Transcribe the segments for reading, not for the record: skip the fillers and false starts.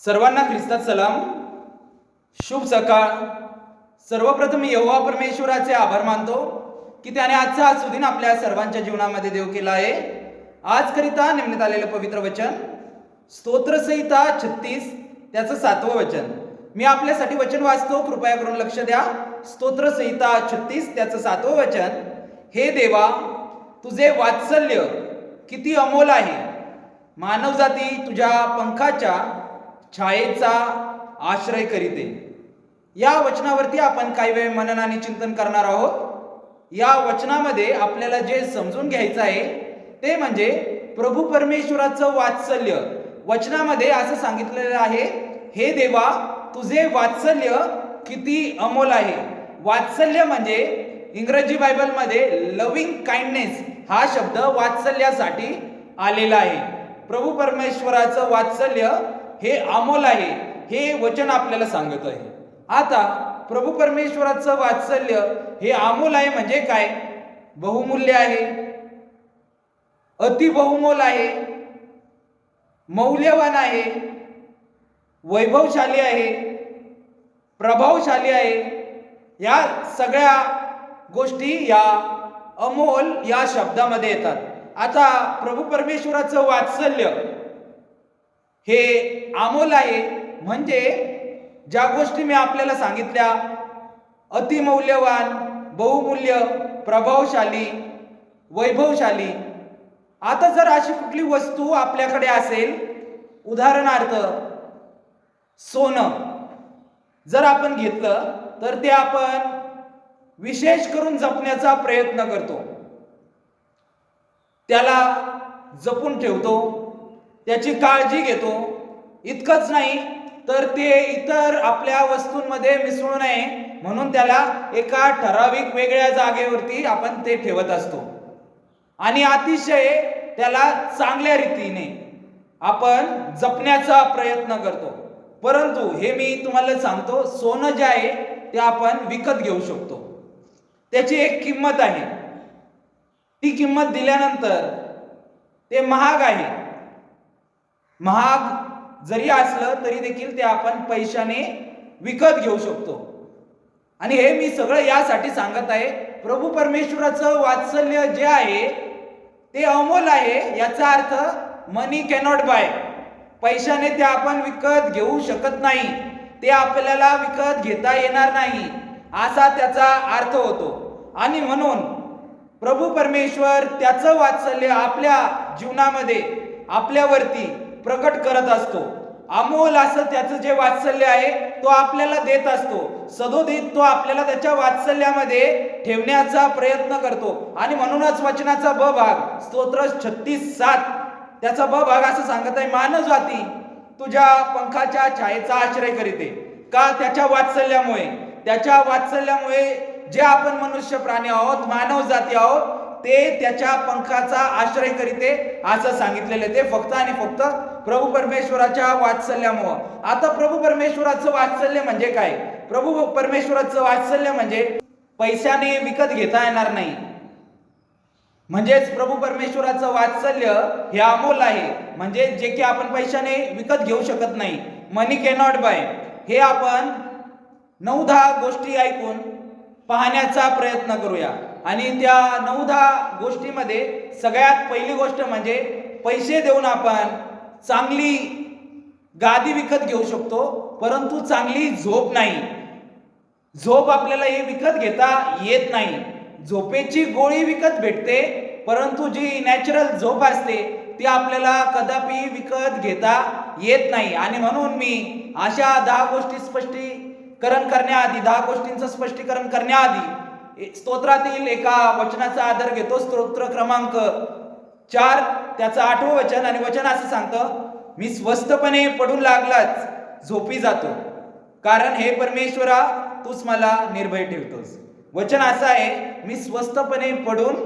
सर्वांना ख्रिस्तात सलाम. शुभ सकाळ. सर्वप्रथम यहोवा परमेश्वराचे आभार मानतो की त्याने आजचा हा सुदिन आपल्या सर्वांच्या जीवनामध्ये देव केला आहे. आजकरिता नेमण्यात आलेलं पवित्र वचन स्तोत्रसंहिता 36 त्याचं 7वं वचन. मी आपल्यासाठी वचन वाचतो, कृपया करून लक्ष द्या. स्तोत्रसंहिता 36 त्याचं 7वं वचन. हे देवा, तुझे वात्सल्य किती अमोल आहे. मानवजाती तुझ्या पंखाच्या छायेचा आश्रय करीते. या वचनावरती आपण काही वेळ मनन आणि चिंतन करणार आहोत. या वचनामध्ये आपल्याला जे समजून घ्यायचं आहे ते म्हणजे प्रभू परमेश्वराचं वात्सल्य. वचनामध्ये असं सांगितलेलं आहे, हे देवा, तुझे वात्सल्य किती अमोल आहे. वात्सल्य म्हणजे इंग्रजी बायबलमध्ये लव्हिंग काइंडनेस हा शब्द वात्सल्यासाठी आलेला आहे. प्रभू परमेश्वराचं वात्सल्य हे अमोल आहे, हे वचन आपल्याला सांगत आहे. आता प्रभू परमेश्वराचं वात्सल्य हे अमोल आहे म्हणजे काय? बहुमूल्य आहे, अति बहुमोल आहे, मौल्यवान आहे, वैभवशाली आहे, प्रभावशाली आहे. या सगळ्या गोष्टी या अमोल या शब्दामध्ये येतात. आता प्रभू परमेश्वराचं वात्सल्य हे अमोल आहे म्हणजे ज्या गोष्टी मी आपल्याला सांगितल्या, अतिमौल्यवान, बहुमूल्य, प्रभावशाली, वैभवशाली. आता जर अशी कुठली वस्तू आपल्याकडे असेल, उदाहरणार्थ सोनं जर आपण घेतलं तर ते आपण विशेष करून जपण्याचा प्रयत्न करतो, त्याला जपून ठेवतो, त्याची काळजी घेतो. इतकंच नाही तर ते इतर आपल्या वस्तूंमध्ये मिसळू नये म्हणून त्याला एका ठराविक वेगळ्या जागेवरती आपण ते ठेवत असतो आणि अतिशय त्याला चांगल्या रीतीने आपण जपण्याचा प्रयत्न करतो. परंतु हे मी तुम्हाला सांगतो, सोनं जे आहे ते आपण विकत घेऊ शकतो. त्याची एक किंमत आहे. ती किंमत दिल्यानंतर ते महाग आहे. महाग जरी असलं तरी देखील ते आपण पैशाने विकत घेऊ शकतो. आणि हे मी सगळं यासाठी सांगत आहे, प्रभू परमेश्वराचं वात्सल्य जे आहे ते अमोल आहे. याचा अर्थ मनी कॅनॉट बाय. पैशाने ते आपण विकत घेऊ शकत नाही, ते आपल्याला विकत घेता येणार नाही, असा त्याचा अर्थ होतो. आणि म्हणून प्रभू परमेश्वर त्याचं वात्सल्य आपल्या जीवनामध्ये आपल्यावरती प्रकट करत असतो. अमोल असं त्याचं जे वात्सल्य आहे तो आपल्याला देत असतो. सदोदित तो आपल्याला त्याच्या वात्सल्यामध्ये ठेवण्याचा प्रयत्न करतो. आणि म्हणूनच वचनाचा ब भाग स्तोत्र 36:7 त्याचा ब भाग असं सांगत आहे, मानव जाती तुझ्या पंखाच्या छायेचा आश्रय करीते. का? त्याच्या वात्सल्यामुळे. त्याच्या वात्सल्यामुळे जे आपण मनुष्य प्राणी आहोत, मानव जाती आहोत, ते त्याच्या पंखाचा आश्रय करीते असं सांगितलेले. ते फक्त आणि फक्त प्रभू परमेश्वराच्या वात्सल्यामुळं. आता प्रभू परमेश्वराचं वात्सल्य म्हणजे काय? प्रभू परमेश्वराचं वात्सल्य म्हणजे पैशाने विकत घेता येणार नाही. म्हणजेच प्रभू परमेश्वराचं वात्सल्य हे अमोल आहे, म्हणजे जे की आपण पैशाने विकत घेऊ शकत नाही. मनी कॅनॉट बाय. हे आपण 9-10 गोष्टी ऐकून पाहण्याचा प्रयत्न करूया. आणि त्या 9-10 गोष्टीमध्ये सगळ्यात पहिली गोष्ट म्हणजे पैसे देऊन आपण चांगली गादी विकत घेऊ शकतो, परंतु चांगली झोप नाही. झोप आपल्याला ही विकत घेता येत नाही. झोपेची गोळी विकत भेटते, परंतु जी नॅचरल झोप असते ती आपल्याला कदापि विकत घेता येत नाही. आणि म्हणून मी अशा 10 गोष्टी स्पष्टीकरण करण्याआधी, 10 गोष्टींचं स्पष्टीकरण करण्याआधी स्तोत्रातील एका वचनाचा आधार घेतो. स्तोत्र क्रमांक 4 त्याचं 8वं वचन. आणि वचन असं सांगतं, मी स्वस्तपणे पडून लागलाच झोपी जातो, कारण हे परमेश्वरा तूच मला निर्भय ठेवतोस. वचन असं आहे, मी स्वस्तपणे पडून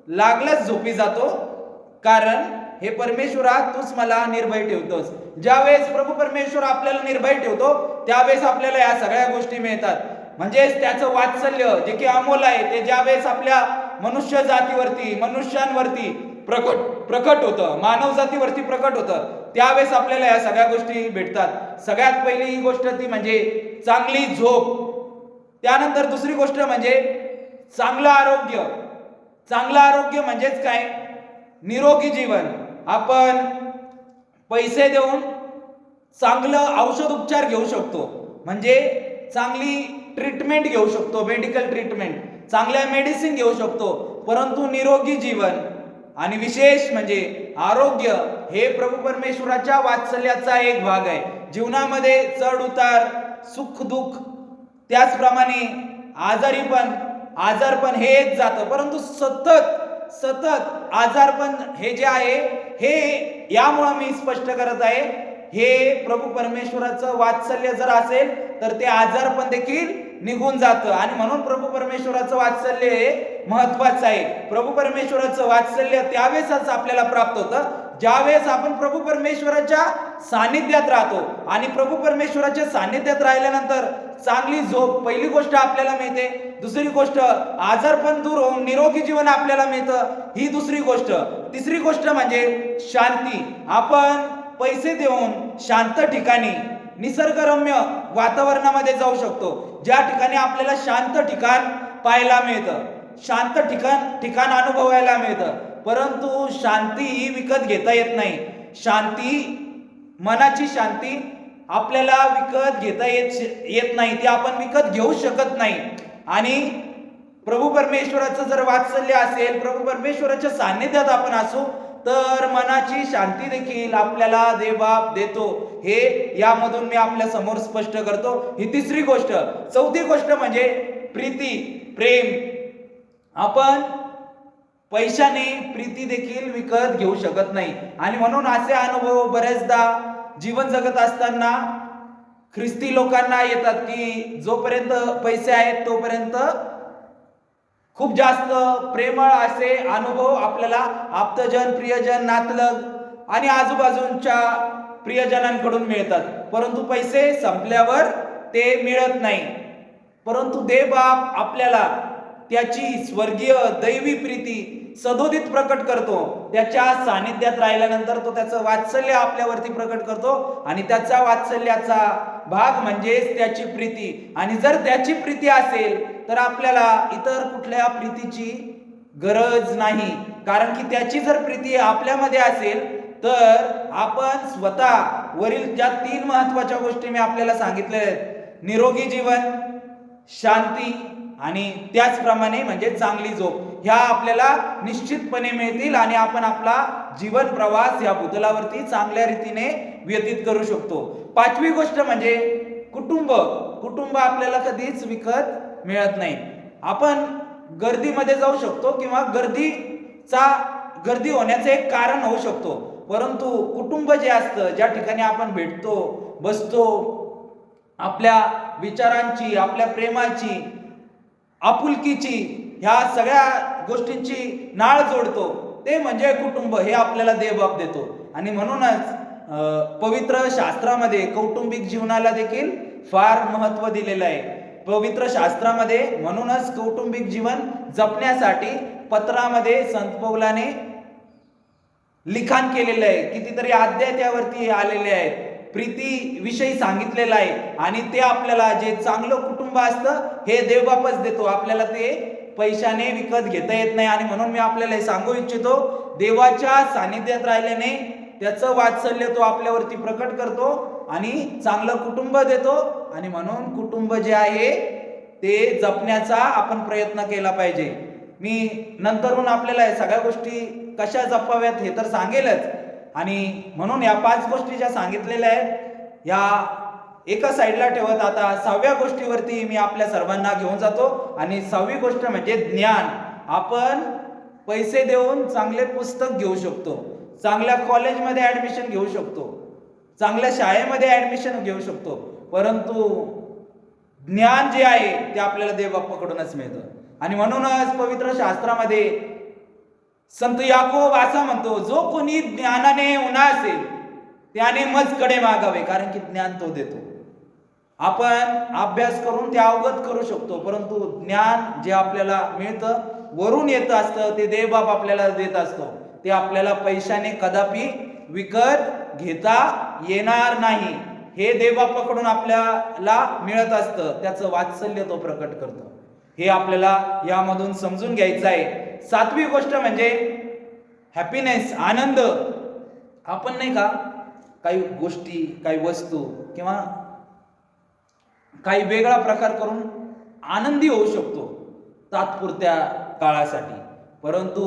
लागलाच झोपी जातो, कारण हे परमेश्वरा तूच मला निर्भय ठेवतोस. ज्यावेळेस प्रभू परमेश्वर आपल्याला निर्भय ठेवतो त्यावेळेस आपल्याला या सगळ्या गोष्टी मिळतात. म्हणजेच त्याचं वात्सल्य जे की अमोल आहे ते ज्यावेळेस आपल्या मनुष्य जातीवरती, मनुष्यांवरती प्रकट होतं, मानव जातीवरती प्रकट होतं, त्यावेळेस आपल्याला या सगळ्या गोष्टी भेटतात. सगळ्यात पहिली ही गोष्ट ती म्हणजे चांगली झोप. त्यानंतर दुसरी गोष्ट म्हणजे चांगलं आरोग्य. चांगलं आरोग्य म्हणजेच काय? निरोगी जीवन. आपण पैसे देऊन चांगलं औषध उपचार घेऊ शकतो, म्हणजे चांगली ट्रीटमेंट घेऊ शकतो, मेडिकल ट्रीटमेंट, चांगल्या मेडिसिन घेऊ शकतो. परंतु निरोगी जीवन आणि विशेष म्हणजे आरोग्य हे प्रभू परमेश्वराच्या वात्सल्याचा एक भाग आहे. जीवनामध्ये चढ उतार, सुख दुःख, त्याचप्रमाणे आजारपण हे येत जातं, परंतु सतत आजारपण हे जे आहे हे यामुळे मी स्पष्ट करत आहे, हे प्रभू परमेश्वराचं वात्सल्य जर असेल तर ते आजारपण देखील निघून जातं. आणि म्हणून प्रभू परमेश्वराचं वात्सल्य हे महत्वाचं आहे. प्रभू परमेश्वराचं वात्सल्य त्यावेळेसच आपल्याला प्राप्त होतं ज्यावेळेस आपण प्रभू परमेश्वराच्या सानिध्यात राहतो. आणि प्रभू परमेश्वराच्या सानिध्यात राहिल्यानंतर चांगली झोप पहिली गोष्ट आपल्याला मिळते. दुसरी गोष्ट आजारपण दूर होऊन निरोगी जीवन आपल्याला मिळतं, ही दुसरी गोष्ट. तिसरी गोष्ट म्हणजे शांती. आपण पैसे देऊन शांत ठिकाणी, निसर्गरम्य वातावरणामध्ये जाऊ शकतो, ज्या ठिकाणी आपल्याला शांत ठिकाण पाहायला मिळतं, शांत ठिकाण अनुभवायला मिळतं. परंतु शांती ही विकत घेता येत नाही. मनाची शांती आपल्याला विकत घेता येत नाही, ती आपण विकत घेऊ शकत नाही. आणि प्रभू परमेश्वराचं जर वात्सल्य असेल, प्रभू परमेश्वराच्या सान्निध्यात आपण असू, तर मनाची शांती देखील आपल्याला देवबाप देतो. हे यामधून मी आपल्या समोर स्पष्ट करतो. ही तिसरी गोष्ट. चौथी गोष्ट म्हणजे प्रीती, प्रेम. आपण पैशाने प्रीती देखील विकत घेऊ शकत नाही. आणि म्हणून असे अनुभव बरेचदा जीवन जगत असताना ख्रिस्ती लोकांना येतात की जोपर्यंत पैसे आहेत तोपर्यंत खूप जास्त प्रेमळ असे अनुभव आपल्याला आप्तजन, प्रियजन, नातलग आणि आजूबाजूच्या प्रियजनांकडून मिळतात. परंतु पैसे संपल्यावर ते मिळत नाही. परंतु देवबाप आपल्याला त्याची स्वर्गीय दैवी प्रीती सदोदित प्रकट करतो. त्याच्या सानिध्यात राहिल्यानंतर तो त्याचं वात्सल्य आपल्यावरती प्रकट करतो. आणि त्याचा वात्सल्याचा भाग म्हणजेच त्याची प्रीती. आणि जर त्याची प्रीती असेल तर आपल्याला इतर कुठल्या प्रीतीची गरज नाही. कारण की त्याची जर प्रीती आपल्यामध्ये असेल तर आपण स्वतः वरील ज्या 3 महत्वाच्या गोष्टी मी आपल्याला सांगितल्या आहेत, निरोगी जीवन, शांती आणि त्याचप्रमाणे म्हणजे चांगली झोप, ह्या आपल्याला निश्चितपणे मिळतील. आणि आपण आपला जीवन प्रवास या भूतलावरती चांगल्या रीतीने व्यतीत करू शकतो. 5वी गोष्ट म्हणजे कुटुंब आपल्याला कधीच विकत मिळत नाही. आपण गर्दीमध्ये जाऊ शकतो किंवा गर्दी होण्याचं एक कारण होऊ शकतो, परंतु कुटुंब जे असतं, ज्या ठिकाणी आपण भेटतो, बसतो, आपल्या विचारांची, आपल्या प्रेमाची, आपुलकीची, ह्या सगळ्या गोष्टींची नाळ जोडतो, ते म्हणजे कुटुंब. हे आपल्याला देवबाप देतो. आणि म्हणूनच पवित्र शास्त्रामध्ये कौटुंबिक जीवनाला देखील फार महत्त्व दिलेलं आहे. पवित्र शास्त्रामध्ये म्हणूनच कौटुंबिक जीवन जपण्यासाठी पत्रामध्ये संत पौलाने लिखाण केलेलं आहे. कितीतरी अध्याय त्यावरती आलेले आहेत, प्रीती विषयी सांगितलेलं आहे. आणि ते आपल्याला जे चांगलं कुटुंब असतं हे देवबापच देतो. आपल्याला ते पैशाने विकत घेता येत नाही. आणि म्हणून मी आपल्याला हे सांगू इच्छितो, देवाच्या सानिध्यात राहिल्याने त्याचं वात्सल्य तो आपल्यावरती प्रकट करतो आणि चांगलं कुटुंब देतो. आणि म्हणून कुटुंब जे आहे ते जपण्याचा आपण प्रयत्न केला पाहिजे. मी नंतरून आपल्याला या सगळ्या गोष्टी कशा जपाव्यात हे तर सांगेलच. आणि म्हणून या 5 गोष्टी ज्या सांगितलेल्या आहेत या एका साईडला ठेवत आता 6व्या गोष्टीवरती मी आपल्या सर्वांना घेऊन जातो. आणि 6वी गोष्ट म्हणजे ज्ञान. आपण पैसे देऊन चांगले पुस्तक घेऊ शकतो, चांगल्या कॉलेजमध्ये ऍडमिशन घेऊ शकतो, चांगल्या शाळेमध्ये ऍडमिशन घेऊ शकतो, परंतु ज्ञान जे आहे ते आपल्याला देवबापाकडूनच मिळतं. आणि म्हणूनच पवित्र शास्त्रामध्ये संत याकोब असा म्हणतो, जो कोणी ज्ञानाने उन्हा असेल त्याने मजकडे मागावे, कारण की ज्ञान तो देतो. आपण अभ्यास करून ते अवगत करू शकतो, परंतु ज्ञान जे आपल्याला मिळतं वरून येत असतं, ते देवबाप आपल्याला देत असतो. ते आपल्याला पैशाने कदापि विकत घेता येणार नाही. हे देवबापाकडून आपल्याला मिळत असतं, त्याचं वात्सल्य तो प्रकट करतो. हे आपल्याला यामधून समजून घ्यायचं आहे. सातवी गोष्ट म्हणजे हॅपीनेस, आनंद. आपण नाही का काही गोष्टी, काही वस्तू किंवा काही वेगळा प्रकार करून आनंदी होऊ शकतो तात्पुरत्या काळासाठी, परंतु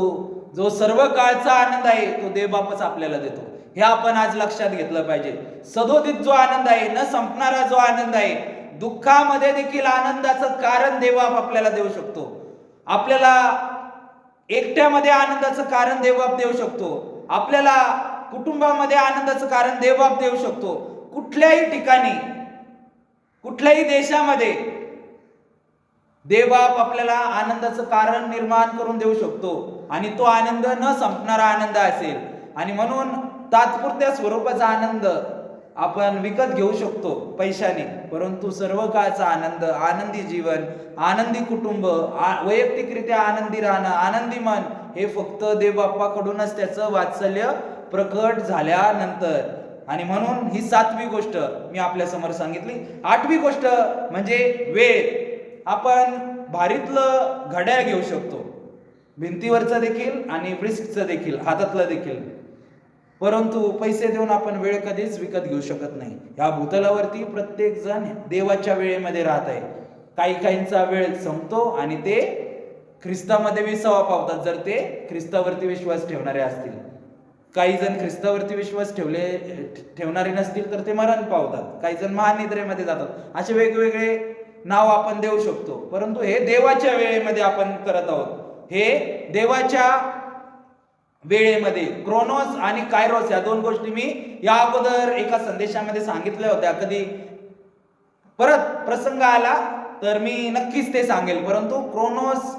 जो सर्व काळचा आनंद आहे तो देवबापच आपल्याला देतो. हे आपण आज लक्षात घेतलं पाहिजे. सदोदित जो आनंद आहे, न संपणारा जो आनंद आहे, दुःखामध्ये देखील आनंदाचं कारण देवबाप आपल्याला देऊ शकतो. आपल्याला एकट्यामध्ये आनंदाचं कारण देवबाप देऊ शकतो. आपल्याला कुटुंबामध्ये आनंदाचं कारण देवबाप देऊ शकतो. कुठल्याही ठिकाणी, कुठल्याही देशामध्ये देवबाप आपल्याला आनंदाचं कारण निर्माण करून देऊ शकतो आणि तो आनंद न संपणारा आनंद असेल. आणि म्हणून तात्पुरत्या स्वरूपाचा आनंद आपण विकत घेऊ शकतो पैशाने, परंतु सर्व काळचा आनंद, आनंदी जीवन, आनंदी कुटुंब, वैयक्तिकरित्या आनंदी राहणं, आनंदी मन, हे फक्त देवबापाकडूनच त्याचं वात्सल्य प्रकट झाल्यानंतर. आणि म्हणून ही सातवी गोष्ट मी आपल्या समोर सांगितली. आठवी गोष्ट म्हणजे वेळ. आपण भारीतलं घड्याळ घेऊ शकतो, भिंतीवरचं देखील आणि ब्रिस्कचं देखील, हातातलं देखील, परंतु पैसे देऊन आपण वेळ कधीच विकत घेऊ शकत नाही. या भूतलावरती प्रत्येक जण देवाच्या वेळेमध्ये राहत आहे. काहींचा वेळ संपतो आणि ते ख्रिस्तामध्ये विसावा पावतात, जर ते ख्रिस्तावरती विश्वास ठेवणारे असतील. काही जण ख्रिस्तावरती विश्वास ठेवणारे नसतील तर ते मरण पावतात. काही जण महानिद्रेमध्ये जातात. असे वेगवेगळे नाव आपण देऊ शकतो, परंतु हे देवाच्या वेळेमध्ये आपण करत आहोत. हे देवाच्या वेळेमध्ये क्रोनोस आणि कायरोस या दोन गोष्टी मी या अगोदर एका संदेशामध्ये सांगितल्या होत्या. कधी परत प्रसंग आला तर मी नक्कीच ते सांगेल. परंतु क्रोनोस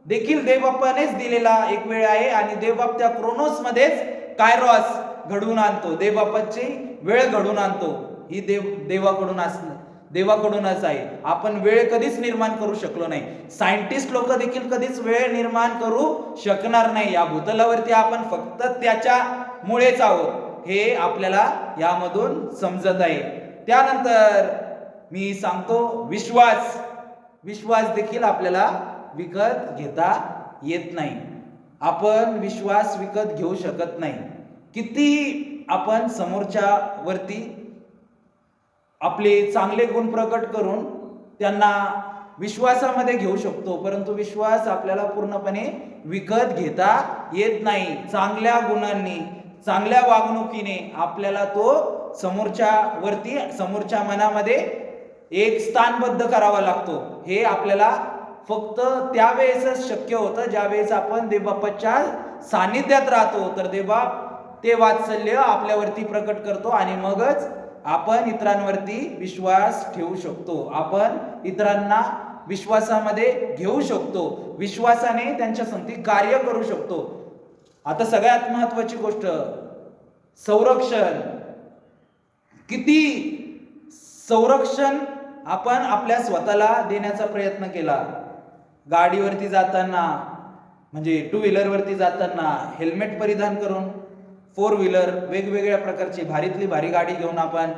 देखील देवबापानेच दिलेला एक वेळ आहे आणि देवबाप त्या क्रोनोस मध्येच कायरोस घडवून आणतो, देवबापाची वेळ घडवून आणतो. ही देवाकडूनच आहे. आपण वेळ कधीच निर्माण करू शकलो नाही. सायंटिस्ट लोक देखील कधीच वेळ निर्माण करू शकणार नाही. या भूतलावरती आपण फक्त त्याच्यामुळेच आहोत, हे आपल्याला यामधून समजत आहे. त्यानंतर मी सांगतो विश्वास देखील आपल्याला विकत घेता येत नाही. आपण विश्वास विकत घेऊ शकत नाही. किती आपण समोरच्या वरती आपले चांगले गुण प्रकट करून त्यांना विश्वासामध्ये घेऊ शकतो, परंतु विश्वास आपल्याला पूर्णपणे विकत घेता येत नाही. चांगल्या गुणांनी, चांगल्या वागणुकीने आपल्याला तो समोरच्या मनामध्ये एक स्थानबद्ध करावा लागतो. हे आपल्याला फक्त त्यावेळेसच शक्य होतं ज्यावेळेस आपण देवबापाच्या सानिध्यात राहतो. तर देवबाप ते वात्सल्य आपल्यावरती प्रकट करतो आणि मगच आपण इतरांवरती विश्वास ठेवू शकतो. आपण इतरांना विश्वासामध्ये घेऊ शकतो, विश्वासाने त्यांच्या संगती कार्य करू शकतो. आता सगळ्यात महत्वाची गोष्ट संरक्षण. किती संरक्षण आपण आपल्या स्वतःला देण्याचा प्रयत्न केला. गाडीवरती जाताना, म्हणजे टू व्हीलरवरती जाताना हेल्मेट परिधान करून, फोर व्हीलर, वेगवेगळ्या प्रकारची भारीतली भारी गाडी घेऊन आपण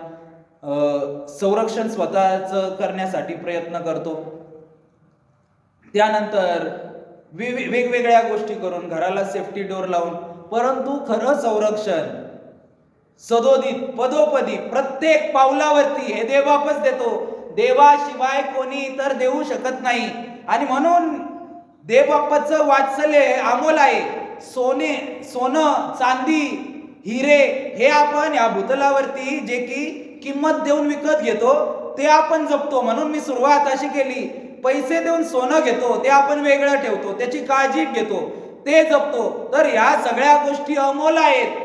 संरक्षण स्वतःच करण्यासाठी प्रयत्न करतो. त्यानंतर वेगवेगळ्या गोष्टी करून, घराला सेफ्टी डोर लावून, परंतु खरं संरक्षण सदोदित पदोपदी प्रत्येक पावलावरती हे देवबापच देतो. देवाशिवाय कोणी इतर देऊ शकत नाही. आणि म्हणून देवबापाचं वात्सल्य अमोल आहे. सोनं, चांदी, हिरे हे आपण या भूतलावरती जे की किंमत देऊन विकत घेतो ते आपण जपतो. म्हणून मी सुरुवात अशी केली, पैसे देऊन सोनं घेतो ते आपण वेगळं ठेवतो, त्याची काळजी घेतो, ते जपतो. तर ह्या सगळ्या गोष्टी अमोल आहेत.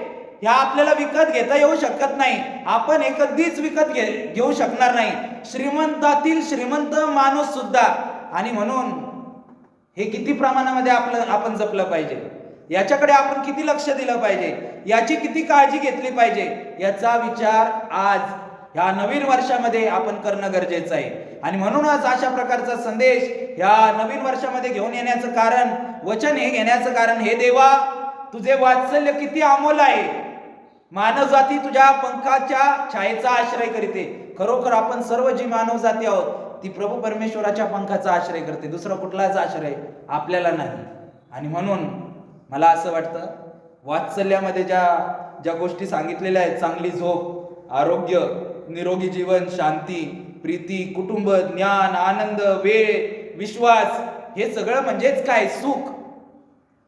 ह्या आपल्याला विकत घेता येऊ शकत नाही. आपण हे कधीच विकत घेऊ शकणार नाही, श्रीमंतातील श्रीमंत माणूस सुद्धा. आणि म्हणून हे किती प्रमाणामध्ये आपण जपलं पाहिजे, याच्याकडे आपण किती लक्ष दिलं पाहिजे, याची किती काळजी घेतली पाहिजे, याचा विचार आज ह्या नवीन वर्षामध्ये आपण करणं गरजेचं आहे. आणि म्हणूनच अशा प्रकारचा संदेश ह्या नवीन वर्षामध्ये घेऊन येण्याचं कारण, वचन हे घेण्याचं कारण, हे देवा तुझे वात्सल्य किती अमोल आहे. मानवजाती तुझ्या पंखाच्या छायेचा आश्रय करीते. खरोखर आपण सर्व जी मानवजाती आहोत ती प्रभू परमेश्वराच्या पंखाचा आश्रय करते. दुसरा कुठलाच आश्रय आपल्याला नाही. आणि म्हणून मला असं वाटतं, वात्सल्यामध्ये ज्या ज्या गोष्टी सांगितलेल्या आहेत, चांगली झोप, आरोग्य, निरोगी जीवन, शांती, प्रीती, कुटुंब, ज्ञान, आनंद, वेळ, विश्वास, हे सगळं म्हणजेच काय?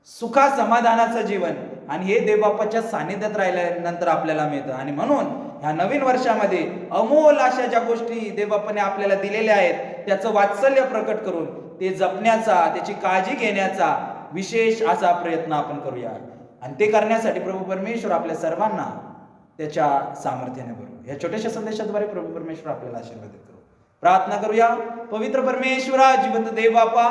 सुखा समाधानाचं जीवन. आणि हे देवबापाच्या सानिध्यात राहिल्यानंतर आपल्याला मिळतं. आणि म्हणून ह्या नवीन वर्षामध्ये अमोल अशा ज्या गोष्टी देवबापाने आपल्याला दिलेल्या आहेत त्याचं वात्सल्य प्रकट करून ते जपण्याचा, त्याची काळजी घेण्याचा विशेष असा प्रयत्न आपण करूया. आणि ते करण्यासाठी प्रभू परमेश्वर आपल्या सर्वांना त्याच्या सामर्थ्याने भरू. या छोट्याशा संदेशाद्वारे प्रभू परमेश्वर आपल्याला आशीर्वादित करू. प्रार्थना करूया. पवित्र परमेश्वरा, जिवंत देव बापा,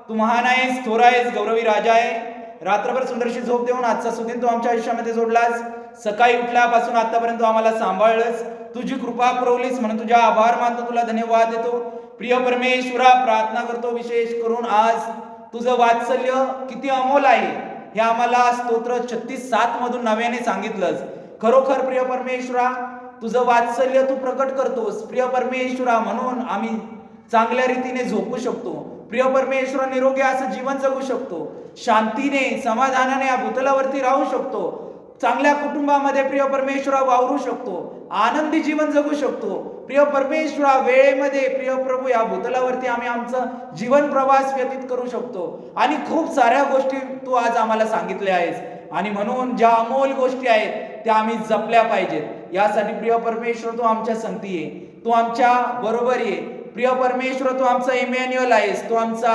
तू महान आहेस, थोर आहेस, गौरवी राजा आहे. रात्रभर सुंदरशी झोप देऊन आजचा सुदिन तू आमच्या आयुष्यामध्ये जोडलास. सकाळी उठल्यापासून आतापर्यंत आम्हाला सांभाळलंस. तुझी कृपा पुरवलीस म्हणून तुझा आभार मानतो, तुला धन्यवाद देतो. प्रिय परमेश्वरा, प्रार्थना करतो विशेष करून आज तुझं वात्सल्य किती अमोल आहे हे आम्हाला स्तोत्र 36:7 मधून नव्याने सांगितलंस. खरोखर प्रिय परमेश्वरा, तुझं वात्सल्य तू प्रकट करतोस. प्रिय परमेश्वरा, म्हणून आम्ही चांगल्या रीतीने झोपू शकतो. प्रिय परमेश्वरा, निरोगी असं जीवन जगू शकतो. शांतीने, समाधानाने या भूतलावरती राहू शकतो. चांगल्या कुटुंबामध्ये प्रिय परमेश्वरा वावरू शकतो. आनंदी जीवन जगू शकतो. प्रिय परमेश्वरा, वेळेमध्ये प्रिय प्रभू या भूतलावरती आम्ही आमचा जीवन प्रवास व्यतीत करू शकतो. आणि खूप साऱ्या गोष्टी तू आज आम्हाला सांगितल्या आहेस. आणि म्हणून ज्या अमोल गोष्टी आहेत त्या आम्ही जपल्या पाहिजेत. यासाठी प्रिय परमेश्वर तू आमच्या संगती आहे, तू आमच्या बरोबर आहे. प्रिय परमेश्वर, तू आमचा इमॅन्युअल आहेस, तू आमचा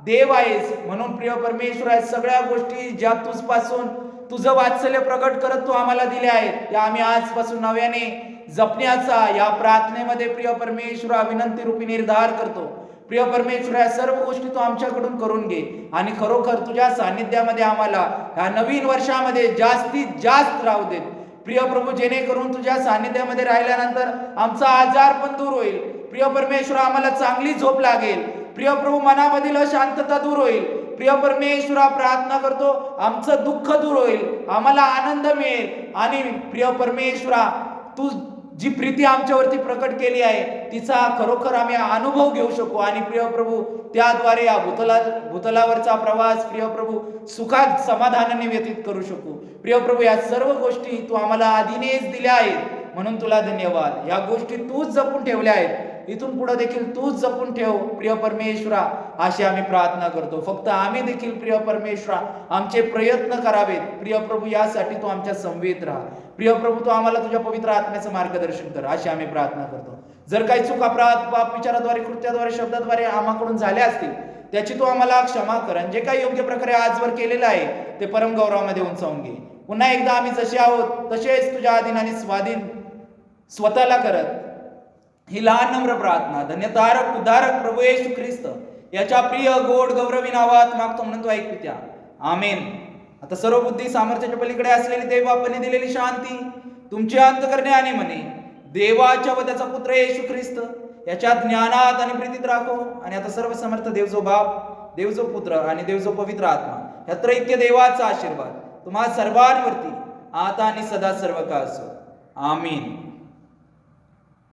देव आहेस. म्हणून प्रिय परमेश्वर, या सगळ्या गोष्टी ज्या तुझपासून तुझं वात्सल्य प्रकट करत तू आम्हाला दिल्या आहेत त्या आम्ही आजपासून नव्याने जपण्याचा या प्रार्थनेमध्ये प्रिय परमेश्वरा विनंती रूपी निर्धार करतो. प्रिय परमेश्वर, या सर्व गोष्टी तू आमच्याकडून करून घे. आणि खरोखर तुझ्या सानिध्यामध्ये आम्हाला ह्या नवीन वर्षामध्ये जास्तीत जास्त राहू देत. प्रिय प्रभू, जेणेकरून तुझ्या सानिध्यामध्ये राहिल्यानंतर आमचा आजार पण दूर होईल. प्रिय परमेश्वर, आम्हाला चांगली झोप लागेल. प्रिय प्रभू, मनामधील अशांतता दूर होईल. प्रिय परमेश्वरा, प्रार्थना करतो आमचं दुःख दूर होईल, आम्हाला आनंद मिळेल. आणि प्रिय परमेश्वरा, तू जी प्रीती आमच्यावरती प्रकट केली आहे तिचा खरोखर आम्ही अनुभव घेऊ शकू. आणि प्रिय प्रभू, त्याद्वारे या भूतलावरचा प्रवास प्रिय प्रभू सुखात समाधानाने व्यतीत करू शकू. प्रिय प्रभू, या सर्व गोष्टी तू आम्हाला आधीनेच दिल्या आहेत म्हणून तुला धन्यवाद. या गोष्टी तूच जपून ठेवल्या आहेत, इथून पुढे देखील तूच जपून ठेव प्रिय परमेश्वरा, अशी आम्ही प्रार्थना करतो. फक्त आम्ही देखील प्रिय परमेश्वरा आमचे प्रयत्न करावेत. प्रिय प्रभू, यासाठी तू आमच्या समवेत राहा. प्रिय प्रभू, तू आम्हाला तुझ्या पवित्र आत्म्याचं मार्गदर्शन कर, अशी आम्ही प्रार्थना करतो. जर काही चूक अपराध पाप विचाराद्वारे, कृत्याद्वारे, शब्दाद्वारे आम्हाकडून झाल्या असतील त्याची तू आम्हाला क्षमा कर. आणि जे काही योग्य प्रकारे आजवर केलेलं आहे ते परम गौरवामध्ये उंचावून घे. पुन्हा एकदा आम्ही जसे आहोत तसेच तुझ्या अधीन आणि स्वाधीन स्वतःला करत ही लहान नम्र प्रार्थना धन्यतारक उद्धारक प्रभू येशू ख्रिस्त याच्या प्रिय गोड गौरवी नावात मागतो म्हणून तू ऐक पित्या. आमेन. आता सर्व बुद्धी सामर्थ्याच्या पलीकडे असलेली देवबापाने दिलेली शांती तुमची अंतःकरणे आणि मने देवाच्या व त्याचा पुत्र येशू ख्रिस्त याच्या ज्ञानात आणि प्रीतीत राखो. आणि आता सर्व समर्थ देव जो बाप, देव जो पुत्र आणि देव जो पवित्र आत्मा या त्रैक्य देवाचा आशीर्वाद तुम्हा सर्वांवरती आता आणि सदा सर्व काळ असो. आमीन.